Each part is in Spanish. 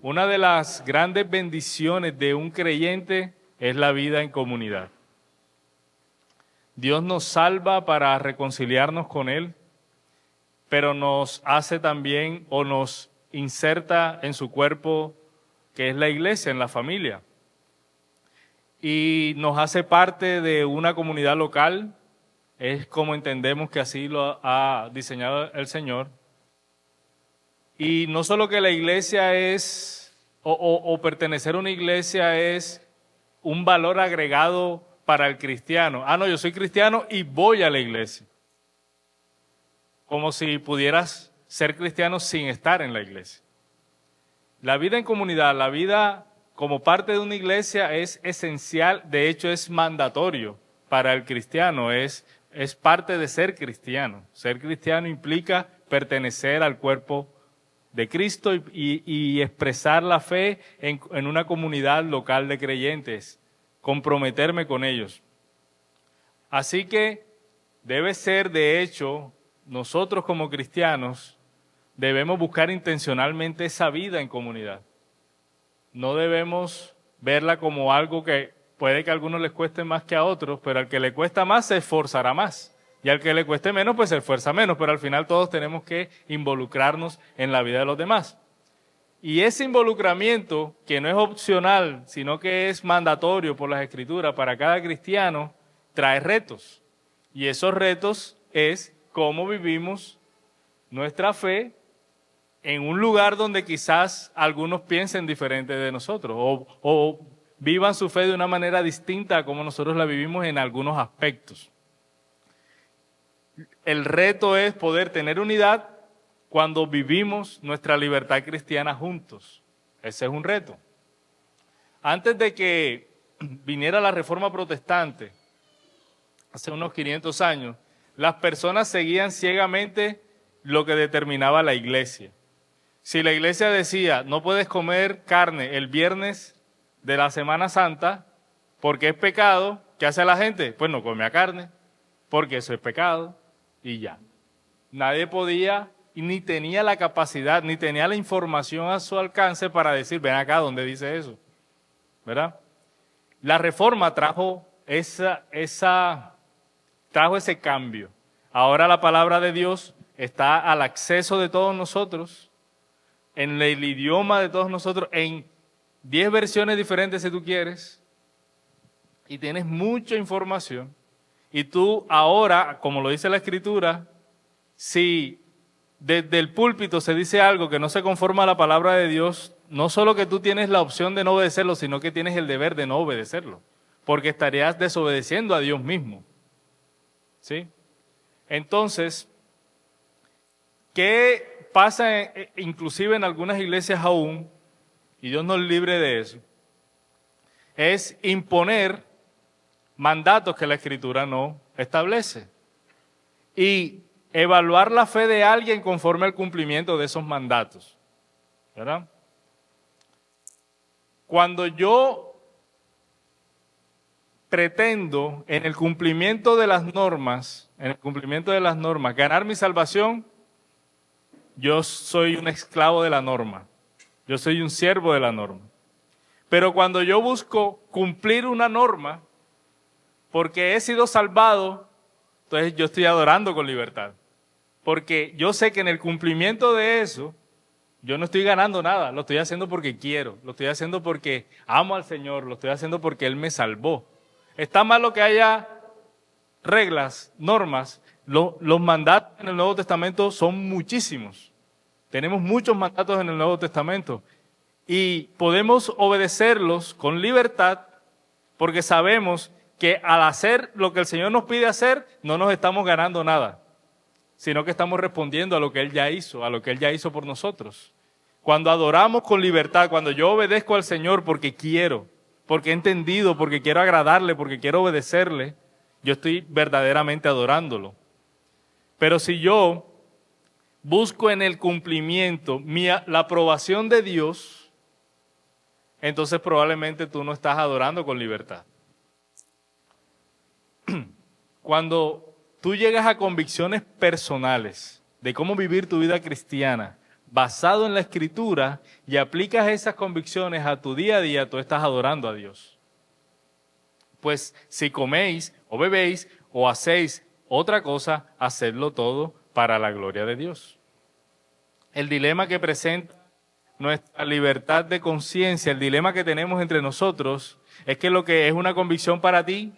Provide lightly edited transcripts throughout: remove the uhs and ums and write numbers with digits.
Una de las grandes bendiciones de un creyente es la vida en comunidad. Dios nos salva para reconciliarnos con Él, pero nos hace también o nos inserta en su cuerpo, que es la iglesia, en la familia. Y nos hace parte de una comunidad local, es como entendemos que así lo ha diseñado el Señor. Y no solo que la iglesia es, o pertenecer a una iglesia es un valor agregado para el cristiano. No, yo soy cristiano y voy a la iglesia. Como si pudieras ser cristiano sin estar en la iglesia. La vida en comunidad, la vida como parte de una iglesia es esencial, de hecho es mandatorio para el cristiano, es parte de ser cristiano. Ser cristiano implica pertenecer al cuerpo de Cristo y expresar la fe en una comunidad local de creyentes, comprometerme con ellos. Así que debe ser, de hecho, nosotros como cristianos debemos buscar intencionalmente esa vida en comunidad. No debemos verla como algo que puede que a algunos les cueste más que a otros, pero al que le cuesta más se esforzará más. Y al que le cueste menos, pues se esfuerza menos, pero al final todos tenemos que involucrarnos en la vida de los demás. Y ese involucramiento, que no es opcional, sino que es mandatorio por las Escrituras para cada cristiano, trae retos. Y esos retos es cómo vivimos nuestra fe en un lugar donde quizás algunos piensen diferente de nosotros o vivan su fe de una manera distinta a como nosotros la vivimos en algunos aspectos. El reto es poder tener unidad cuando vivimos nuestra libertad cristiana juntos. Ese es un reto. Antes de que viniera la Reforma Protestante, hace unos 500 años, las personas seguían ciegamente lo que determinaba la iglesia. Si la iglesia decía, no puedes comer carne el viernes de la Semana Santa porque es pecado, ¿qué hace la gente? Pues no come carne, porque eso es pecado. Y ya. Nadie podía y ni tenía la capacidad, ni tenía la información a su alcance para decir, ven acá, ¿dónde dice eso? ¿Verdad? La Reforma trajo trajo ese cambio. Ahora la palabra de Dios está al acceso de todos nosotros, en el idioma de todos nosotros, en 10 versiones diferentes si tú quieres, y tienes mucha información. Y tú ahora, como lo dice la Escritura, si desde el púlpito se dice algo que no se conforma a la palabra de Dios, no solo que tú tienes la opción de no obedecerlo, sino que tienes el deber de no obedecerlo, porque estarías desobedeciendo a Dios mismo. ¿Sí? Entonces, ¿qué pasa inclusive en algunas iglesias aún, y Dios nos libre de eso? Es imponer mandatos que la Escritura no establece. Y evaluar la fe de alguien conforme al cumplimiento de esos mandatos. ¿Verdad? Cuando yo pretendo en el cumplimiento de las normas, ganar mi salvación, yo soy un esclavo de la norma. Yo soy un siervo de la norma. Pero cuando yo busco cumplir una norma, porque he sido salvado, entonces yo estoy adorando con libertad. Porque yo sé que en el cumplimiento de eso, yo no estoy ganando nada, lo estoy haciendo porque quiero, lo estoy haciendo porque amo al Señor, lo estoy haciendo porque Él me salvó. Está mal lo que haya reglas, normas, los mandatos en el Nuevo Testamento son muchísimos. Tenemos muchos mandatos en el Nuevo Testamento y podemos obedecerlos con libertad porque sabemos que al hacer lo que el Señor nos pide hacer, no nos estamos ganando nada, sino que estamos respondiendo a lo que Él ya hizo, a lo que Él ya hizo por nosotros. Cuando adoramos con libertad, cuando yo obedezco al Señor porque quiero, porque he entendido, porque quiero agradarle, porque quiero obedecerle, yo estoy verdaderamente adorándolo. Pero si yo busco en el cumplimiento la aprobación de Dios, entonces probablemente tú no estás adorando con libertad. Cuando tú llegas a convicciones personales de cómo vivir tu vida cristiana basado en la Escritura y aplicas esas convicciones a tu día a día, tú estás adorando a Dios. Pues si coméis o bebéis o hacéis otra cosa, hacedlo todo para la gloria de Dios. El dilema que presenta nuestra libertad de conciencia, el dilema que tenemos entre nosotros, es que lo que es una convicción para ti,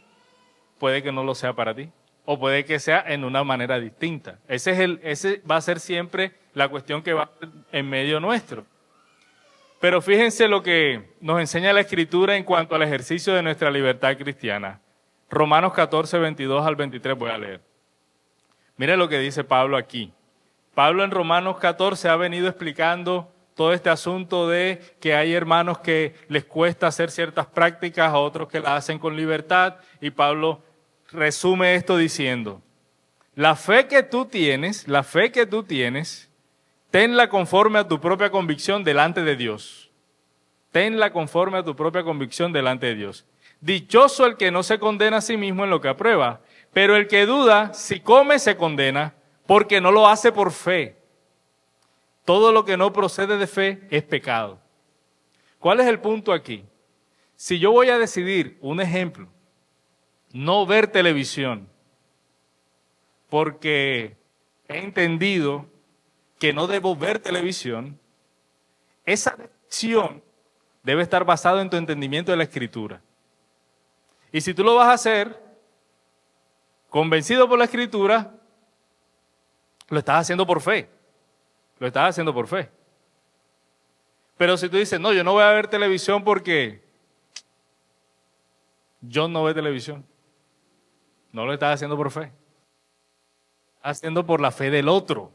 puede que no lo sea para ti, o puede que sea en una manera distinta. Ese va a ser siempre la cuestión que va en medio nuestro. Pero fíjense lo que nos enseña la Escritura en cuanto al ejercicio de nuestra libertad cristiana. Romanos 14, 22 al 23 voy a leer. Mire lo que dice Pablo aquí. Pablo en Romanos 14 ha venido explicando todo este asunto de que hay hermanos que les cuesta hacer ciertas prácticas, a otros que las hacen con libertad, y Pablo resume esto diciendo, la fe que tú tienes, tenla conforme a tu propia convicción delante de Dios. Tenla conforme a tu propia convicción delante de Dios. Dichoso el que no se condena a sí mismo en lo que aprueba, pero el que duda, si come, se condena, porque no lo hace por fe. Todo lo que no procede de fe es pecado. ¿Cuál es el punto aquí? Si yo voy a decidir, un ejemplo, no ver televisión, porque he entendido que no debo ver televisión, esa decisión debe estar basada en tu entendimiento de la Escritura. Y si tú lo vas a hacer, convencido por la Escritura, lo estás haciendo por fe. Lo estás haciendo por fe. Pero si tú dices, no, yo no voy a ver televisión porque yo no veo televisión, no lo estás haciendo por fe. Estás haciendo por la fe del otro.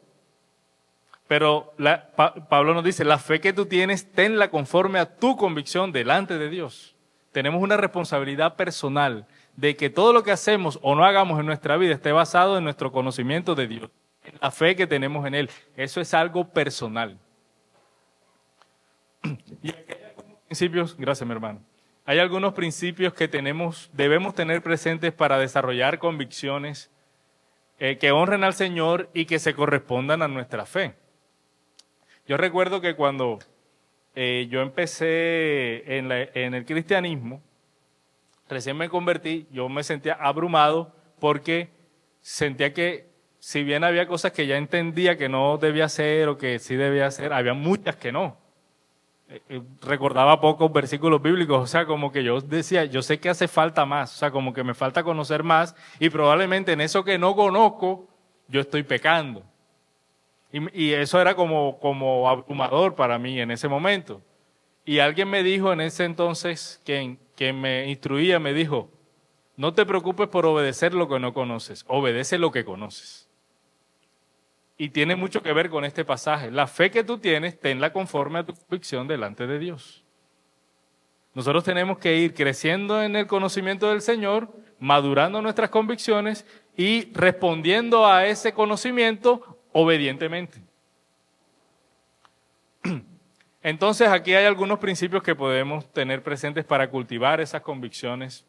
Pero Pablo nos dice, la fe que tú tienes, tenla conforme a tu convicción delante de Dios. Tenemos una responsabilidad personal de que todo lo que hacemos o no hagamos en nuestra vida esté basado en nuestro conocimiento de Dios, en la fe que tenemos en Él. Eso es algo personal. Y aquí hay algunos principios, gracias mi hermano, hay algunos principios que debemos tener presentes para desarrollar convicciones que honren al Señor y que se correspondan a nuestra fe. Yo recuerdo que cuando yo empecé en el cristianismo, recién me convertí, yo me sentía abrumado porque sentía que si bien había cosas que ya entendía que no debía hacer o que sí debía hacer, había muchas que no. Recordaba pocos versículos bíblicos, o sea, como que yo decía, yo sé que hace falta más, o sea, como que me falta conocer más y probablemente en eso que no conozco, yo estoy pecando. Y eso era como abrumador para mí en ese momento. Y alguien me dijo en ese entonces, quien me instruía, me dijo, no te preocupes por obedecer lo que no conoces, obedece lo que conoces. Y tiene mucho que ver con este pasaje. La fe que tú tienes, tenla conforme a tu convicción delante de Dios. Nosotros tenemos que ir creciendo en el conocimiento del Señor, madurando nuestras convicciones y respondiendo a ese conocimiento obedientemente. Entonces aquí hay algunos principios que podemos tener presentes para cultivar esas convicciones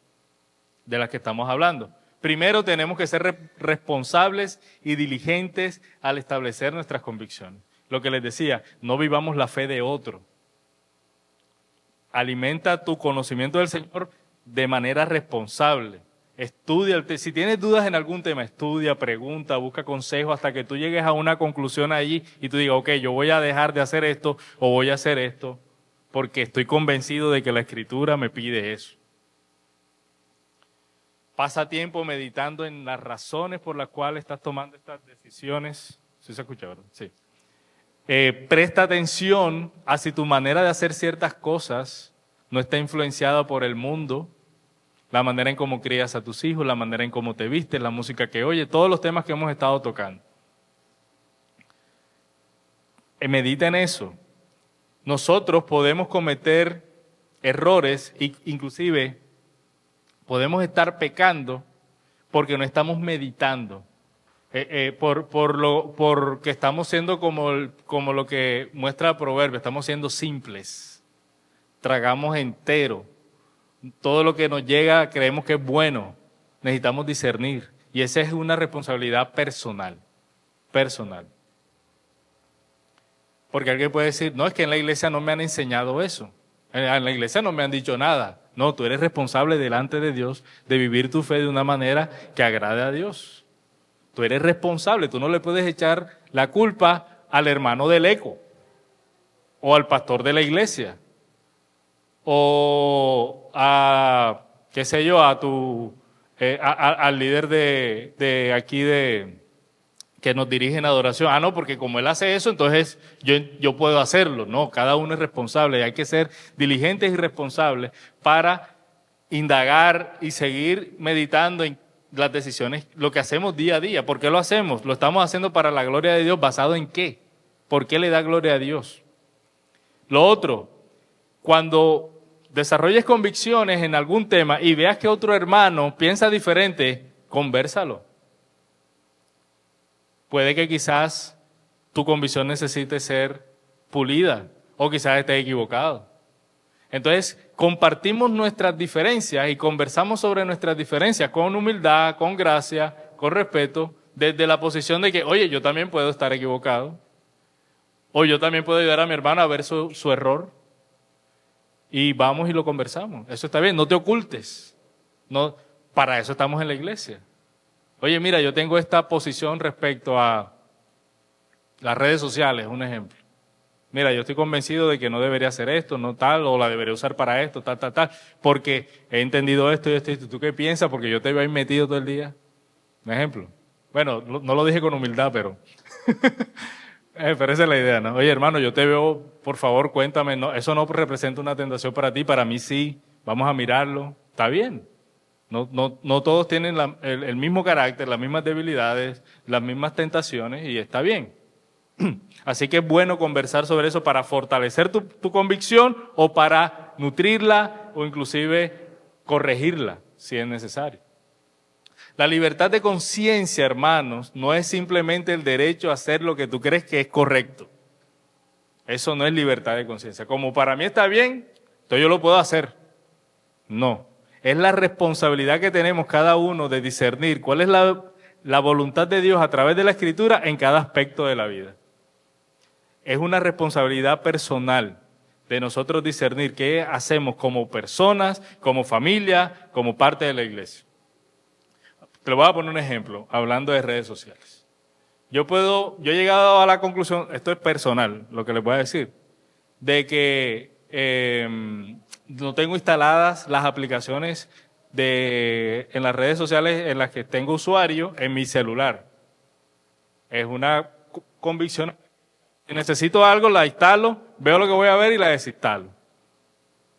de las que estamos hablando. Primero tenemos que ser responsables y diligentes al establecer nuestras convicciones. Lo que les decía, no vivamos la fe de otro. Alimenta tu conocimiento del Señor de manera responsable. Estudia, si tienes dudas en algún tema, estudia, pregunta, busca consejo hasta que tú llegues a una conclusión allí y tú digas, ok, yo voy a dejar de hacer esto o voy a hacer esto porque estoy convencido de que la Escritura me pide eso. Pasa tiempo meditando en las razones por las cuales estás tomando estas decisiones. ¿Sí se escucha, verdad? Sí. Presta atención a si tu manera de hacer ciertas cosas no está influenciada por el mundo, la manera en cómo crías a tus hijos, la manera en cómo te vistes, la música que oyes, todos los temas que hemos estado tocando. Medita en eso. Nosotros podemos cometer errores e inclusive podemos estar pecando porque no estamos meditando, porque estamos siendo como lo que muestra el proverbio, estamos siendo simples, tragamos entero. Todo lo que nos llega creemos que es bueno, necesitamos discernir y esa es una responsabilidad personal. Porque alguien puede decir, no, es que en la iglesia no me han enseñado eso. En la iglesia no me han dicho nada. No, tú eres responsable delante de Dios de vivir tu fe de una manera que agrade a Dios. Tú eres responsable, tú no le puedes echar la culpa al hermano del eco, o al pastor de la iglesia, o a, qué sé yo, a tu, al líder de aquí que nos dirige en adoración. Ah, no, porque como él hace eso, entonces yo puedo hacerlo. No, cada uno es responsable y hay que ser diligentes y responsables para indagar y seguir meditando en las decisiones, lo que hacemos día a día. ¿Por qué lo hacemos? Lo estamos haciendo para la gloria de Dios. ¿Basado en qué? ¿Por qué le da gloria a Dios? Lo otro, cuando desarrolles convicciones en algún tema y veas que otro hermano piensa diferente, convérsalo. Puede que quizás tu convicción necesite ser pulida o quizás estés equivocado. Entonces, compartimos nuestras diferencias y conversamos sobre nuestras diferencias con humildad, con gracia, con respeto, desde la posición de que, oye, yo también puedo estar equivocado, o yo también puedo ayudar a mi hermano a ver su error, y vamos y lo conversamos. Eso está bien, no te ocultes. No, para eso estamos en la iglesia. Oye, mira, yo tengo esta posición respecto a las redes sociales, un ejemplo. Mira, yo estoy convencido de que no debería hacer esto, no tal, o la debería usar para esto, tal, porque he entendido esto y esto y esto. ¿Tú qué piensas? Porque yo te veo ahí metido todo el día. Un ejemplo. Bueno, no lo dije con humildad, pero esa es la idea, ¿no? Oye, hermano, yo te veo, por favor, cuéntame, no, eso no representa una tentación para ti, para mí sí, vamos a mirarlo. Está bien. No todos tienen el mismo carácter, las mismas debilidades, las mismas tentaciones, y está bien. Así que es bueno conversar sobre eso para fortalecer tu convicción o para nutrirla o inclusive corregirla si es necesario. La libertad de conciencia, hermanos, no es simplemente el derecho a hacer lo que tú crees que es correcto. Eso no es libertad de conciencia. Como para mí está bien, entonces yo lo puedo hacer. No. Es la responsabilidad que tenemos cada uno de discernir cuál es la voluntad de Dios a través de la Escritura en cada aspecto de la vida. Es una responsabilidad personal de nosotros discernir qué hacemos como personas, como familia, como parte de la iglesia. Te lo voy a poner un ejemplo, hablando de redes sociales. Yo he llegado a la conclusión, esto es personal, lo que les voy a decir, de que no tengo instaladas las aplicaciones en las redes sociales en las que tengo usuario en mi celular. Es una convicción. Si necesito algo, la instalo, veo lo que voy a ver y la desinstalo.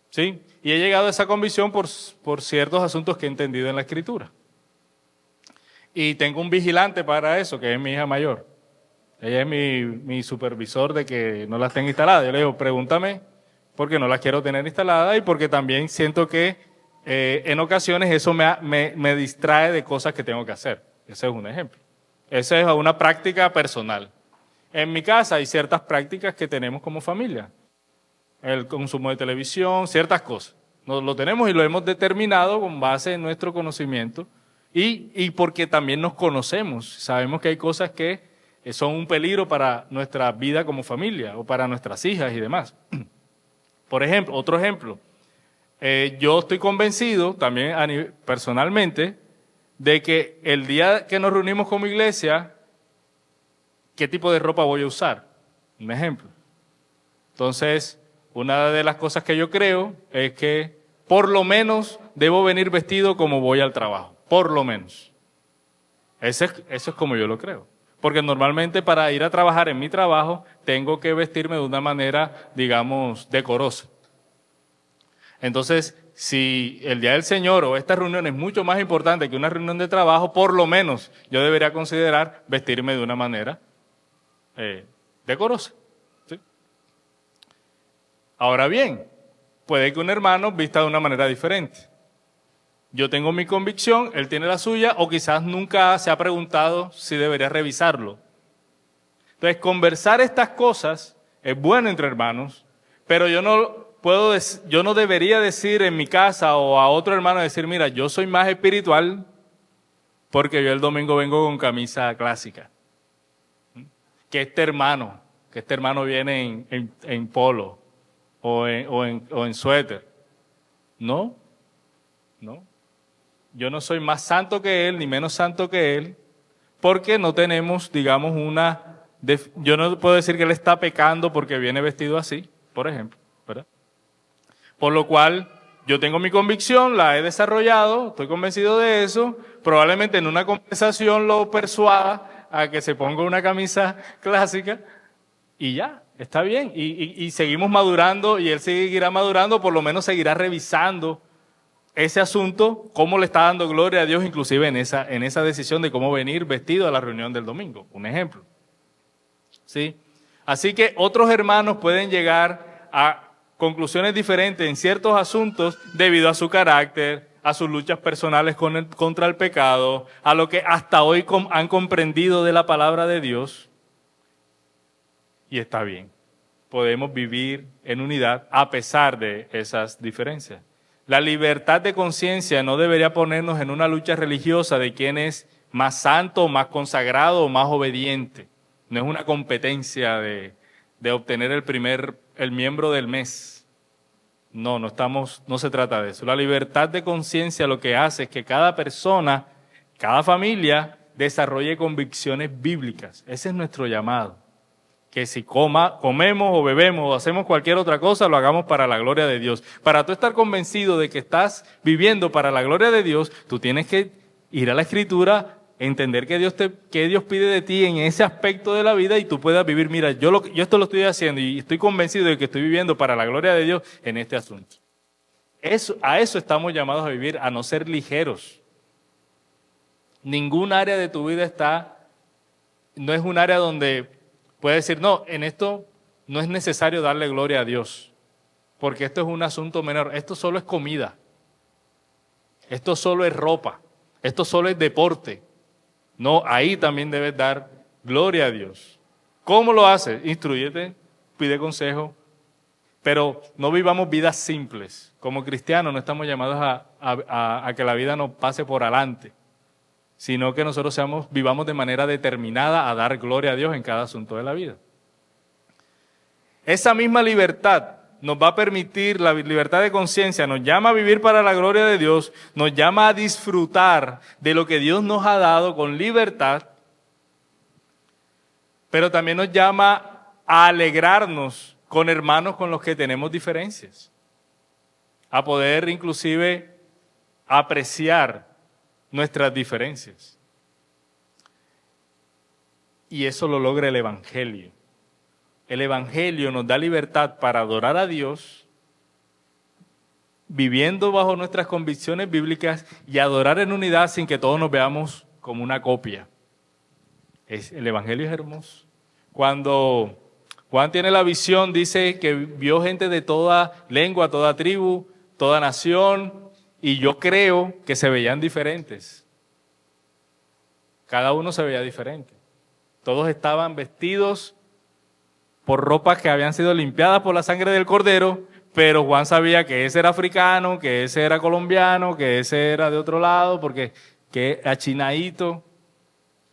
¿Sí? Y he llegado a esa convicción por ciertos asuntos que he entendido en la Escritura. Y tengo un vigilante para eso, que es mi hija mayor. Ella es mi supervisor de que no las tenga instaladas. Yo le digo, pregúntame, porque no las quiero tener instaladas y porque también siento que en ocasiones eso me distrae de cosas que tengo que hacer. Ese es un ejemplo. Esa es una práctica personal. En mi casa hay ciertas prácticas que tenemos como familia. El consumo de televisión, ciertas cosas. Lo tenemos y lo hemos determinado con base en nuestro conocimiento y porque también nos conocemos. Sabemos que hay cosas que son un peligro para nuestra vida como familia o para nuestras hijas y demás. Por ejemplo, otro ejemplo. Yo estoy convencido también personalmente de que el día que nos reunimos como iglesia, ¿qué tipo de ropa voy a usar? Un ejemplo. Entonces, una de las cosas que yo creo es que por lo menos debo venir vestido como voy al trabajo. Por lo menos. Eso es como yo lo creo. Porque normalmente para ir a trabajar en mi trabajo tengo que vestirme de una manera, digamos, decorosa. Entonces, si el Día del Señor o esta reunión es mucho más importante que una reunión de trabajo, por lo menos yo debería considerar vestirme de una manera decorosa. ¿Sí? Ahora bien, puede que un hermano vista de una manera diferente. Yo tengo mi convicción, él tiene la suya, o quizás nunca se ha preguntado si debería revisarlo. Entonces, conversar estas cosas es bueno entre hermanos, pero yo no debería decir en mi casa o a otro hermano decir, mira, yo soy más espiritual porque yo el domingo vengo con camisa clásica. Que este hermano que este hermano viene en polo o en suéter. No, no. Yo no soy más santo que él, ni menos santo que él, porque no tenemos, digamos, yo no puedo decir que él está pecando porque viene vestido así, por ejemplo, ¿verdad? Por lo cual, yo tengo mi convicción, la he desarrollado, estoy convencido de eso, probablemente en una conversación lo persuada a que se ponga una camisa clásica y ya, está bien. Y seguimos madurando y él seguirá madurando, por lo menos seguirá revisando ese asunto, cómo le está dando gloria a Dios, inclusive en esa decisión de cómo venir vestido a la reunión del domingo, un ejemplo. ¿Sí? Así que otros hermanos pueden llegar a conclusiones diferentes en ciertos asuntos debido a su carácter, a sus luchas personales contra el pecado, a lo que hasta hoy han comprendido de la palabra de Dios. Y está bien, podemos vivir en unidad a pesar de esas diferencias. La libertad de conciencia no debería ponernos en una lucha religiosa de quién es más santo, más consagrado o más obediente. No es una competencia de obtener el miembro del mes. No se trata de eso. La libertad de conciencia lo que hace es que cada persona, cada familia, desarrolle convicciones bíblicas. Ese es nuestro llamado. Que si comemos o bebemos o hacemos cualquier otra cosa, lo hagamos para la gloria de Dios. Para tú estar convencido de que estás viviendo para la gloria de Dios, tú tienes que ir a la Escritura, entender que Dios pide de ti en ese aspecto de la vida y tú puedas vivir, mira, yo esto lo estoy haciendo y estoy convencido de que estoy viviendo para la gloria de Dios en este asunto. A eso estamos llamados a vivir, a no ser ligeros. Ningún área de tu vida no es un área donde puedes decir, no, en esto no es necesario darle gloria a Dios, porque esto es un asunto menor, esto solo es comida, esto solo es ropa, esto solo es deporte. No, ahí también debes dar gloria a Dios. ¿Cómo lo haces? Instrúyete, pide consejo, pero no vivamos vidas simples. Como cristianos no estamos llamados a que la vida nos pase por adelante, sino que nosotros vivamos de manera determinada a dar gloria a Dios en cada asunto de la vida. Esa misma libertad nos va a permitir, la libertad de conciencia, nos llama a vivir para la gloria de Dios, nos llama a disfrutar de lo que Dios nos ha dado con libertad, pero también nos llama a alegrarnos con hermanos con los que tenemos diferencias, a poder inclusive apreciar nuestras diferencias. Y eso lo logra el Evangelio. El Evangelio nos da libertad para adorar a Dios, viviendo bajo nuestras convicciones bíblicas y adorar en unidad sin que todos nos veamos como una copia. El Evangelio es hermoso. Cuando Juan tiene la visión, dice que vio gente de toda lengua, toda tribu, toda nación, y yo creo que se veían diferentes. Cada uno se veía diferente. Todos estaban vestidos por ropas que habían sido limpiadas por la sangre del Cordero, pero Juan sabía que ese era africano, que ese era colombiano, que ese era de otro lado, porque que achinadito,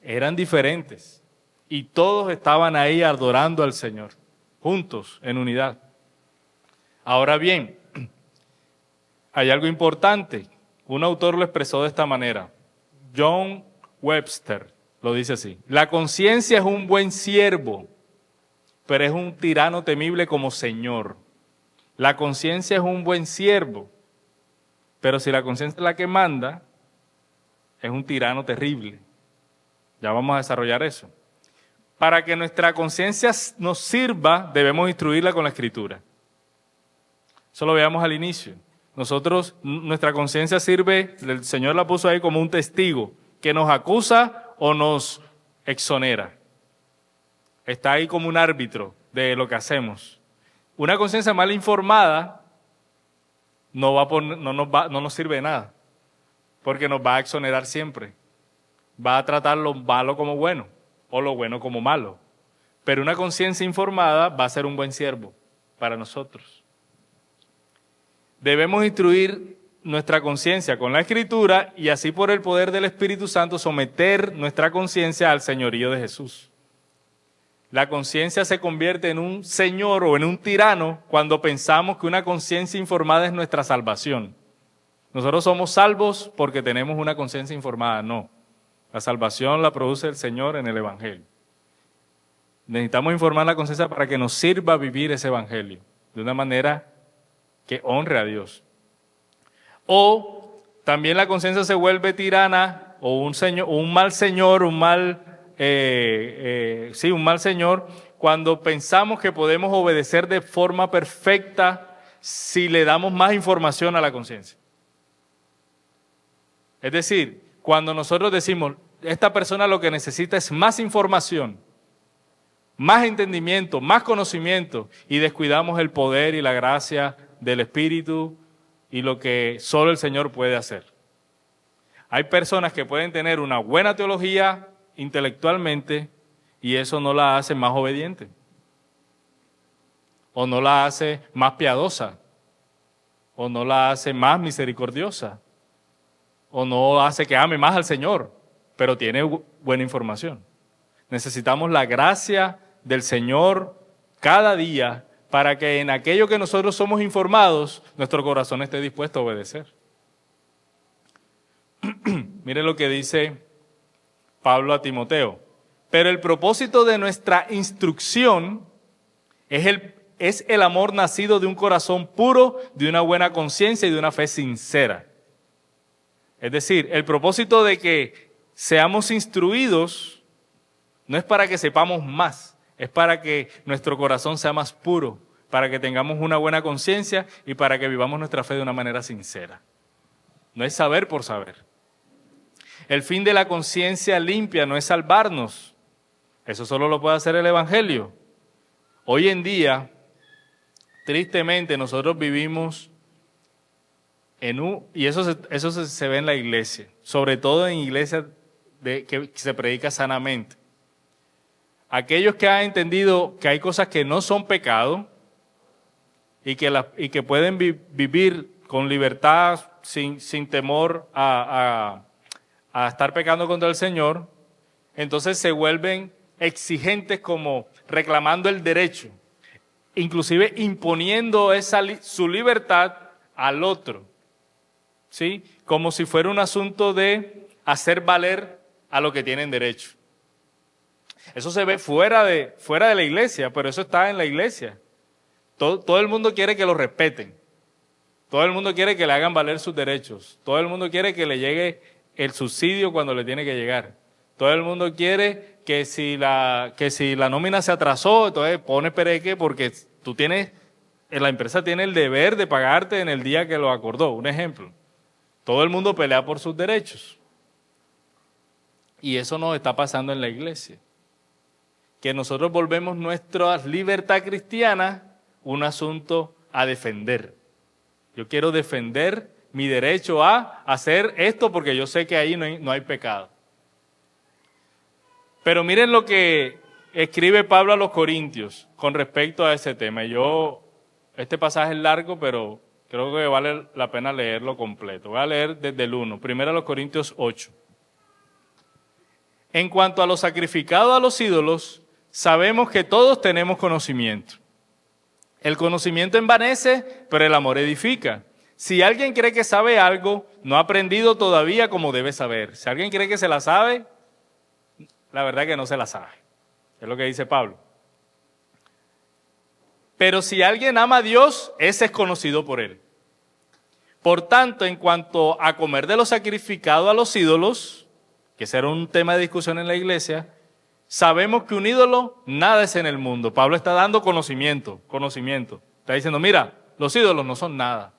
eran diferentes. Y todos estaban ahí adorando al Señor, juntos, en unidad. Ahora bien, hay algo importante. Un autor lo expresó de esta manera. John Webster lo dice así. La conciencia es un buen siervo, pero es un tirano temible como señor. La conciencia es un buen siervo, pero si la conciencia es la que manda, es un tirano terrible. Ya vamos a desarrollar eso. Para que nuestra conciencia nos sirva, debemos instruirla con la Escritura. Eso lo veamos al inicio. Nuestra conciencia sirve, el Señor la puso ahí como un testigo, que nos acusa o nos exonera. Está ahí como un árbitro de lo que hacemos. Una conciencia mal informada no nos sirve de nada, porque nos va a exonerar siempre. Va a tratar lo malo como bueno, o lo bueno como malo. Pero una conciencia informada va a ser un buen siervo para nosotros. Debemos instruir nuestra conciencia con la Escritura y así por el poder del Espíritu Santo someter nuestra conciencia al señorío de Jesús. La conciencia se convierte en un señor o en un tirano cuando pensamos que una conciencia informada es nuestra salvación. Nosotros somos salvos porque tenemos una conciencia informada. No, la salvación la produce el Señor en el Evangelio. Necesitamos informar la conciencia para que nos sirva vivir ese Evangelio de una manera que honre a Dios. O también la conciencia se vuelve tirana o un mal señor, un mal señor, cuando pensamos que podemos obedecer de forma perfecta si le damos más información a la conciencia. Es decir, cuando nosotros decimos, esta persona lo que necesita es más información, más entendimiento, más conocimiento, y descuidamos el poder y la gracia del Espíritu y lo que solo el Señor puede hacer. Hay personas que pueden tener una buena teología intelectualmente y eso no la hace más obediente o no la hace más piadosa o no la hace más misericordiosa o no hace que ame más al Señor, pero tiene buena información. Necesitamos la gracia del Señor cada día para que en aquello que nosotros somos informados, nuestro corazón esté dispuesto a obedecer. Mire lo que dice Pablo a Timoteo. Pero el propósito de nuestra instrucción es el amor nacido de un corazón puro, de una buena conciencia y de una fe sincera. Es decir, el propósito de que seamos instruidos no es para que sepamos más, es para que nuestro corazón sea más puro, para que tengamos una buena conciencia y para que vivamos nuestra fe de una manera sincera. No es saber por saber. El fin de la conciencia limpia no es salvarnos. Eso solo lo puede hacer el Evangelio. Hoy en tristemente, nosotros vivimos y eso se ve en la iglesia, sobre todo en iglesias que se predica sanamente. Aquellos que han entendido que hay cosas que no son pecado y que pueden vivir con libertad sin temor a estar pecando contra el Señor, entonces se vuelven exigentes como reclamando el derecho, inclusive imponiendo su libertad al otro, ¿sí? Como si fuera un asunto de hacer valer a lo que tienen derecho. Eso se ve fuera de la iglesia, pero eso está en la iglesia. Todo el mundo quiere que lo respeten. Todo el mundo quiere que le hagan valer sus derechos. Todo el mundo quiere que le llegue el subsidio cuando le tiene que llegar. Todo el mundo quiere que si la nómina se atrasó, entonces pone pereque porque la empresa tiene el deber de pagarte en el día que lo acordó. Un ejemplo. Todo el mundo pelea por sus derechos. Y eso nos está pasando en la iglesia. Que nosotros volvemos nuestra libertad cristiana un asunto a defender. Yo quiero defender mi derecho a hacer esto porque yo sé que ahí no hay pecado. Pero miren lo que escribe Pablo a los Corintios con respecto a ese tema. Este pasaje es largo, pero creo que vale la pena leerlo completo. Voy a leer desde el 1, primero a los Corintios 8. En cuanto a lo sacrificado a los ídolos, sabemos que todos tenemos conocimiento. El conocimiento envanece, pero el amor edifica. Si alguien cree que sabe algo, no ha aprendido todavía como debe saber. Si alguien cree que se la sabe, la verdad es que no se la sabe. Es lo que dice Pablo. Pero si alguien ama a Dios, ese es conocido por él. Por tanto, en cuanto a comer de lo sacrificado a los ídolos, que ese era un tema de discusión en la iglesia, sabemos que un ídolo nada es en el mundo. Pablo está dando conocimiento. Está diciendo, mira, los ídolos no son nada.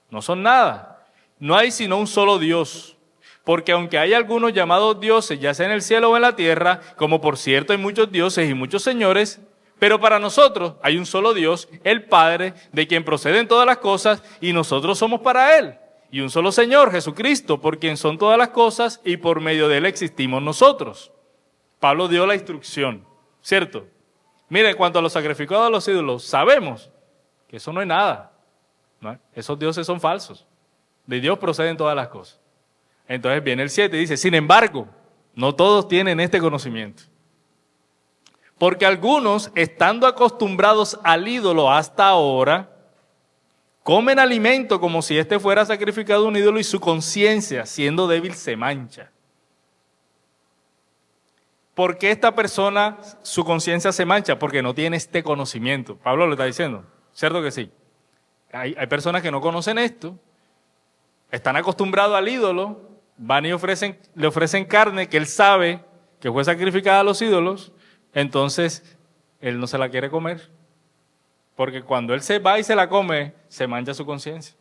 No son nada. No hay sino un solo Dios. Porque aunque hay algunos llamados dioses, ya sea en el cielo o en la tierra, como por cierto hay muchos dioses y muchos señores, pero para nosotros hay un solo Dios, el Padre, de quien proceden todas las cosas, y nosotros somos para Él. Y un solo Señor, Jesucristo, por quien son todas las cosas, y por medio de Él existimos nosotros. Pablo dio la instrucción, ¿cierto? Mire, en cuanto a los sacrificados a los ídolos, sabemos que eso no es nada. ¿No? Esos dioses son falsos. De Dios proceden todas las cosas. Entonces viene el 7 y dice, sin embargo, no todos tienen este conocimiento. Porque algunos, estando acostumbrados al ídolo hasta ahora, comen alimento como si éste fuera sacrificado a un ídolo y su conciencia, siendo débil, se mancha. ¿Por qué esta persona, su conciencia se mancha? Porque no tiene este conocimiento. Pablo lo está diciendo, ¿cierto que sí? Hay personas que no conocen esto, están acostumbrados al ídolo, van y le ofrecen carne que él sabe que fue sacrificada a los ídolos, entonces él no se la quiere comer. Porque cuando él se va y se la come, se mancha su conciencia.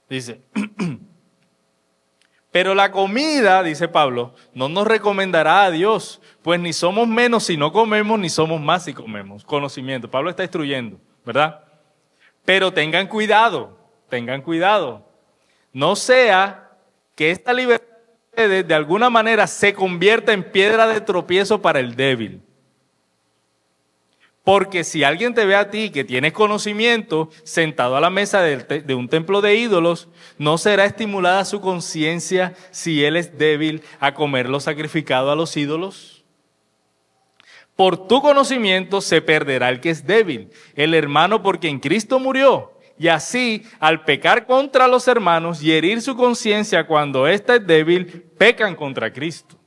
Dice, pero la comida, dice Pablo, no nos recomendará a Dios, pues ni somos menos si no comemos, ni somos más si comemos. Conocimiento. Pablo está instruyendo, ¿verdad? Pero tengan cuidado. No sea que esta libertad de alguna manera se convierta en piedra de tropiezo para el débil. Porque si alguien te ve a ti que tienes conocimiento sentado a la mesa de un templo de ídolos, no será estimulada su conciencia si él es débil a comer lo sacrificado a los ídolos. Por tu conocimiento se perderá el que es débil, el hermano por quien Cristo murió. Y así, al pecar contra los hermanos y herir su conciencia cuando ésta es débil, pecan contra Cristo.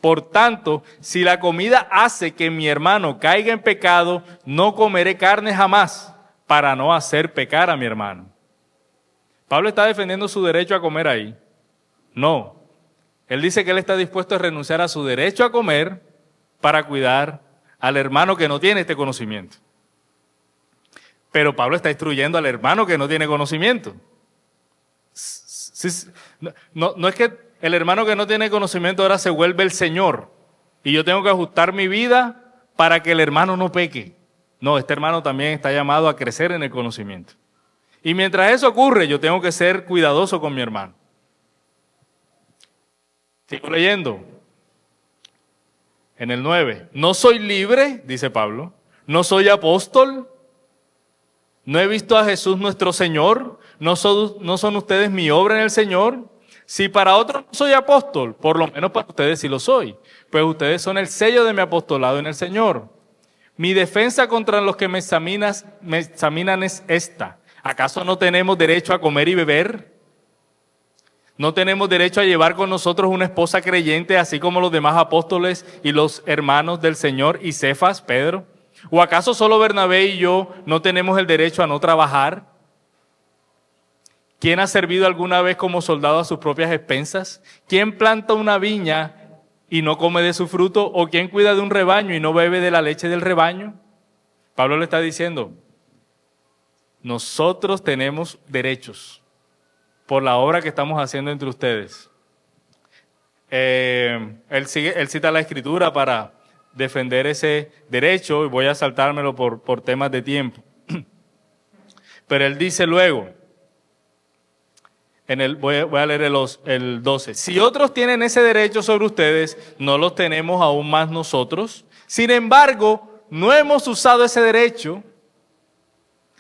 Por tanto, si la comida hace que mi hermano caiga en pecado, no comeré carne jamás para no hacer pecar a mi hermano. ¿Pablo está defendiendo su derecho a comer ahí? No. Él dice que él está dispuesto a renunciar a su derecho a comer para cuidar al hermano que no tiene este conocimiento. Pero Pablo está instruyendo al hermano que no tiene conocimiento. No es que el hermano que no tiene conocimiento ahora se vuelve el Señor y yo tengo que ajustar mi vida para que el hermano no peque. No, este hermano también está llamado a crecer en el conocimiento. Y mientras eso ocurre, yo tengo que ser cuidadoso con mi hermano. Sigo leyendo. En el 9. No soy libre, dice Pablo. No soy apóstol. No he visto a Jesús nuestro Señor. No son ustedes mi obra en el Señor. Si para otros no soy apóstol, por lo menos para ustedes sí lo soy. Pues ustedes son el sello de mi apostolado en el Señor. Mi defensa contra los que me examinan es esta. ¿Acaso no tenemos derecho a comer y beber? ¿No tenemos derecho a llevar con nosotros una esposa creyente, así como los demás apóstoles y los hermanos del Señor y Cefas, Pedro? ¿O acaso solo Bernabé y yo no tenemos el derecho a no trabajar? ¿Quién ha servido alguna vez como soldado a sus propias expensas? ¿Quién planta una viña y no come de su fruto? ¿O quién cuida de un rebaño y no bebe de la leche del rebaño? Pablo le está diciendo, nosotros tenemos derechos por la obra que estamos haciendo entre ustedes. Él cita la Escritura para defender ese derecho y voy a saltármelo por temas de tiempo. Pero él dice luego, voy a leer el 12. Si otros tienen ese derecho sobre ustedes, ¿no los tenemos aún más nosotros? Sin embargo, no hemos usado ese derecho,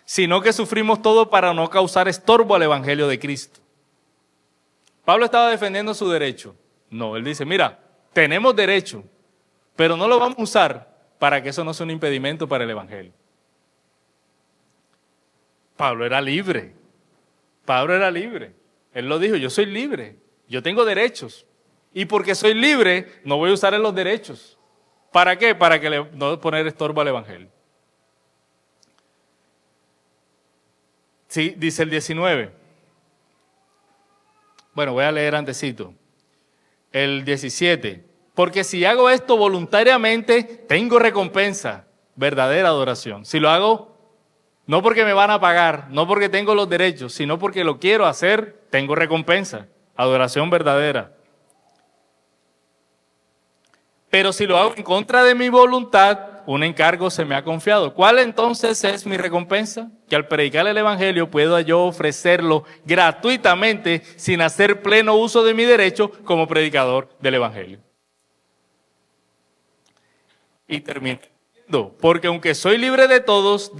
sino que sufrimos todo para no causar estorbo al Evangelio de Cristo. Pablo estaba defendiendo su derecho. No, él dice, mira, tenemos derecho, pero no lo vamos a usar para que eso no sea un impedimento para el Evangelio. Pablo era libre. Él lo dijo, yo soy libre, yo tengo derechos. Y porque soy libre, no voy a usar los derechos. ¿Para qué? Para que no poner estorbo al Evangelio. Sí, dice el 19. Bueno, voy a leer antesito. El 17. Porque si hago esto voluntariamente, tengo recompensa, verdadera adoración. Si lo hago, no porque me van a pagar, no porque tengo los derechos, sino porque lo quiero hacer, tengo recompensa, adoración verdadera. Pero si lo hago en contra de mi voluntad, un encargo se me ha confiado. ¿Cuál entonces es mi recompensa? Que al predicar el Evangelio pueda yo ofrecerlo gratuitamente sin hacer pleno uso de mi derecho como predicador del Evangelio. Y termino porque aunque soy libre de todos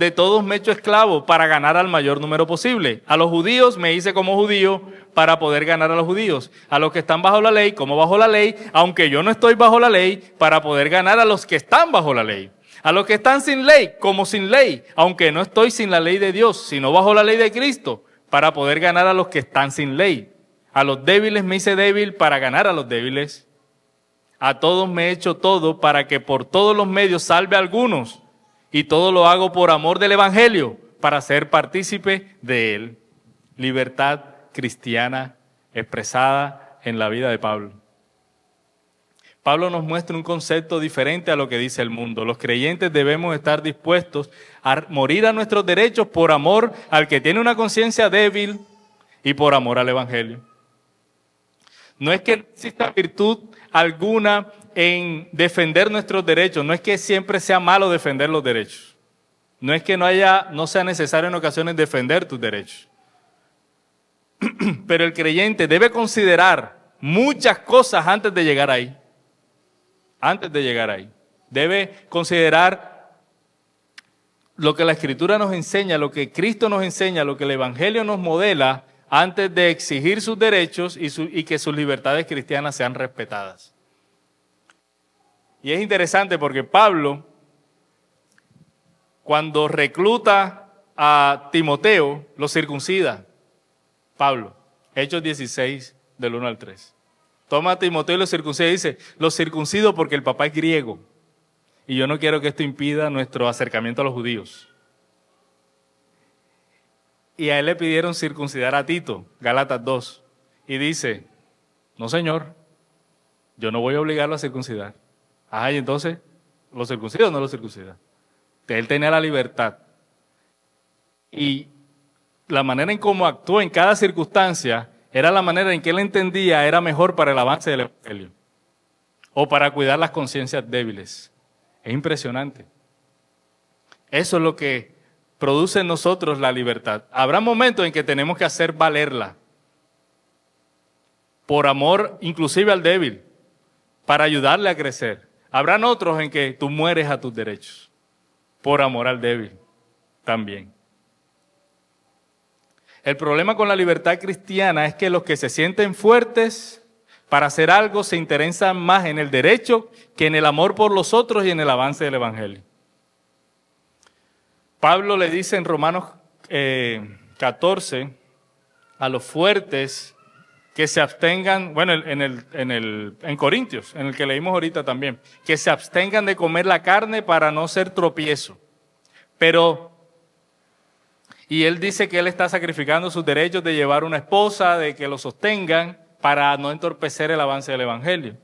me he hecho esclavo para ganar al mayor número posible. A los judíos me hice como judío para poder ganar a los judíos. A los que están bajo la ley, como bajo la ley, aunque yo no estoy bajo la ley, para poder ganar a los que están bajo la ley. A los que están sin ley, como sin ley, aunque no estoy sin la ley de Dios, sino bajo la ley de Cristo, para poder ganar a los que están sin ley. A los débiles me hice débil para ganar a los débiles. A todos me he hecho todo para que por todos los medios salve a algunos. Y todo lo hago por amor del Evangelio, para ser partícipe de él. Libertad cristiana expresada en la vida de Pablo. Pablo nos muestra un concepto diferente a lo que dice el mundo. Los creyentes debemos estar dispuestos a morir a nuestros derechos por amor al que tiene una conciencia débil y por amor al Evangelio. No es que no exista virtud alguna en defender nuestros derechos, no es que siempre sea malo defender los derechos, no es que no sea necesario en ocasiones defender tus derechos. Pero el creyente debe considerar muchas cosas antes de llegar ahí. Debe considerar lo que la Escritura nos enseña, lo que Cristo nos enseña, lo que el Evangelio nos modela, antes de exigir sus derechos y que sus libertades cristianas sean respetadas. Y es interesante porque Pablo, cuando recluta a Timoteo, lo circuncida. Pablo, Hechos 16, del 1 al 3. Toma a Timoteo y lo circuncida y dice, lo circuncido porque el papá es griego. Y yo no quiero que esto impida nuestro acercamiento a los judíos. Y a él le pidieron circuncidar a Tito, Gálatas 2. Y dice, no señor, yo no voy a obligarlo a circuncidar. Y entonces, ¿lo circuncida o no lo circuncida? Él tenía la libertad. Y la manera en cómo actuó en cada circunstancia era la manera en que él entendía era mejor para el avance del Evangelio. O para cuidar las conciencias débiles. Es impresionante. Eso es lo que produce en nosotros la libertad. Habrá momentos en que tenemos que hacer valerla. Por amor inclusive al débil. Para ayudarle a crecer. Habrán otros en que tú mueres a tus derechos. Por amor al débil también. El problema con la libertad cristiana es que los que se sienten fuertes para hacer algo se interesan más en el derecho que en el amor por los otros y en el avance del Evangelio. Pablo le dice en Romanos 14 a los fuertes que se abstengan, bueno, en Corintios, en el que leímos ahorita también, que se abstengan de comer la carne para no ser tropiezo. Y él dice que él está sacrificando sus derechos de llevar una esposa, de que lo sostengan, para no entorpecer el avance del Evangelio.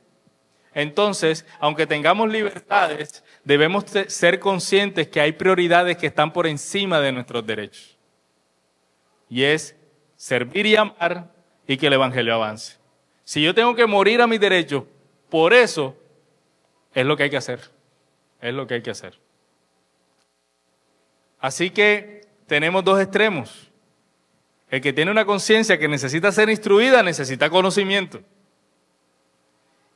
Entonces, aunque tengamos libertades, debemos ser conscientes que hay prioridades que están por encima de nuestros derechos. Y es servir y amar y que el Evangelio avance. Si yo tengo que morir a mis derechos, por eso es lo que hay que hacer. Es lo que hay que hacer. Así que tenemos dos extremos. El que tiene una conciencia que necesita ser instruida, necesita conocimiento.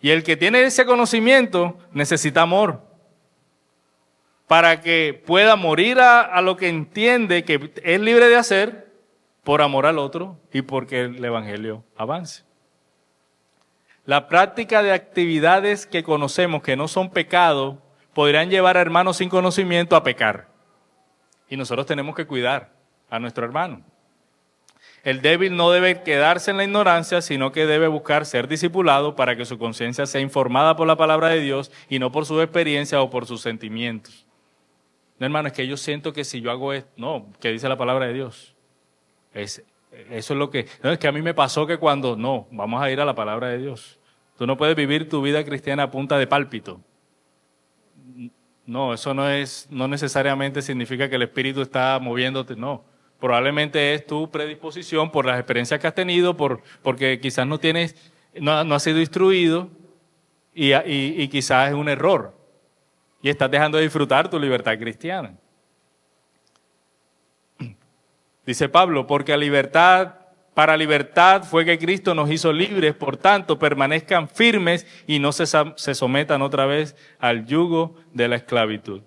Y el que tiene ese conocimiento necesita amor. Para que pueda morir a lo que entiende que es libre de hacer por amor al otro y porque el Evangelio avance. La práctica de actividades que conocemos que no son pecado podrían llevar a hermanos sin conocimiento a pecar. Y nosotros tenemos que cuidar a nuestro hermano. El débil no debe quedarse en la ignorancia, sino que debe buscar ser discipulado para que su conciencia sea informada por la palabra de Dios y no por su experiencia o por sus sentimientos. No, hermano, es que yo siento que si yo hago esto, no, que dice la palabra de Dios. Eso es lo que, no, es que a mí me pasó que cuando, no, vamos a ir a la palabra de Dios. Tú no puedes vivir tu vida cristiana a punta de pálpito. No, eso no necesariamente significa que el Espíritu está moviéndote, no. Probablemente es tu predisposición por las experiencias que has tenido, porque quizás no has sido instruido y quizás es un error. Y estás dejando de disfrutar tu libertad cristiana. Dice Pablo, porque para libertad fue que Cristo nos hizo libres, por tanto permanezcan firmes y no se sometan otra vez al yugo de la esclavitud.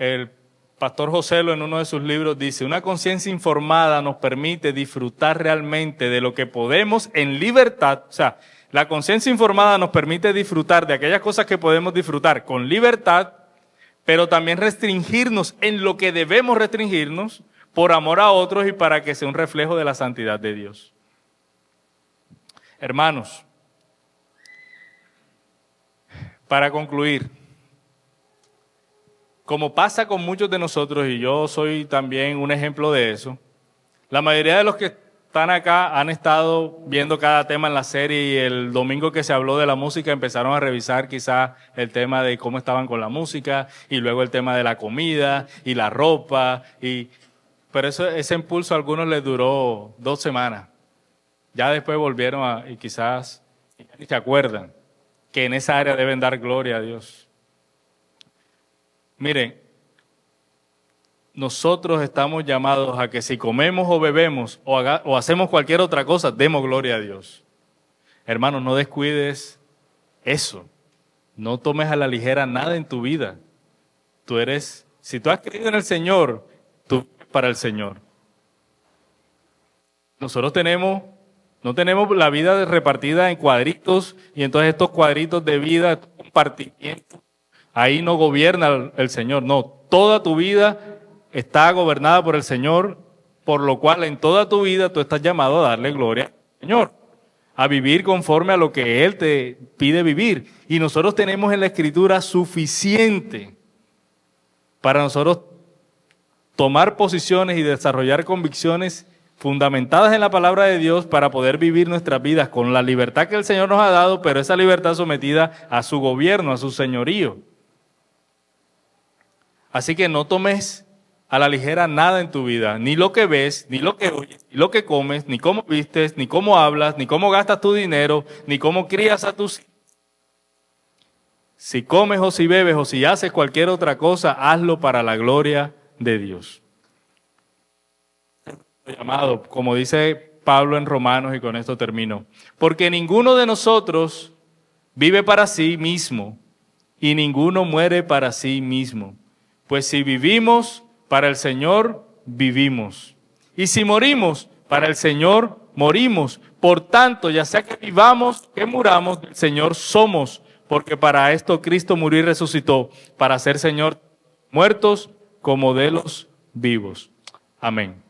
el pastor Joselo en uno de sus libros dice, una conciencia informada nos permite disfrutar realmente de lo que podemos en libertad. O sea, la conciencia informada nos permite disfrutar de aquellas cosas que podemos disfrutar con libertad, pero también restringirnos en lo que debemos restringirnos por amor a otros y para que sea un reflejo de la santidad de Dios. Hermanos, para concluir, como pasa con muchos de nosotros, y yo soy también un ejemplo de eso, la mayoría de los que están acá han estado viendo cada tema en la serie y el domingo que se habló de la música empezaron a revisar quizás el tema de cómo estaban con la música y luego el tema de la comida y la ropa. Pero ese impulso a algunos les duró 2 semanas. Ya después volvieron y quizás se acuerdan que en esa área deben dar gloria a Dios. Miren, nosotros estamos llamados a que si comemos o bebemos o hacemos cualquier otra cosa, demos gloria a Dios. Hermano, no descuides eso. No tomes a la ligera nada en tu vida. Si tú has creído en el Señor, tú vives para el Señor. Nosotros no tenemos la vida repartida en cuadritos y entonces estos cuadritos de vida, compartimiento, ahí no gobierna el Señor. No, toda tu vida está gobernada por el Señor, por lo cual en toda tu vida tú estás llamado a darle gloria al Señor, a vivir conforme a lo que Él te pide vivir. Y nosotros tenemos en la Escritura suficiente para nosotros tomar posiciones y desarrollar convicciones fundamentadas en la palabra de Dios para poder vivir nuestras vidas con la libertad que el Señor nos ha dado, pero esa libertad sometida a su gobierno, a su señorío. Así que no tomes a la ligera nada en tu vida, ni lo que ves, ni lo que oyes, ni lo que comes, ni cómo vistes, ni cómo hablas, ni cómo gastas tu dinero, ni cómo crías a tus hijos. Si comes o si bebes o si haces cualquier otra cosa, hazlo para la gloria de Dios. Llamado, como dice Pablo en Romanos, y con esto termino, porque ninguno de nosotros vive para sí mismo y ninguno muere para sí mismo. Pues si vivimos, para el Señor vivimos. Y si morimos, para el Señor morimos. Por tanto, ya sea que vivamos, que muramos, del Señor somos. Porque para esto Cristo murió y resucitó, para ser Señor muertos como de los vivos. Amén.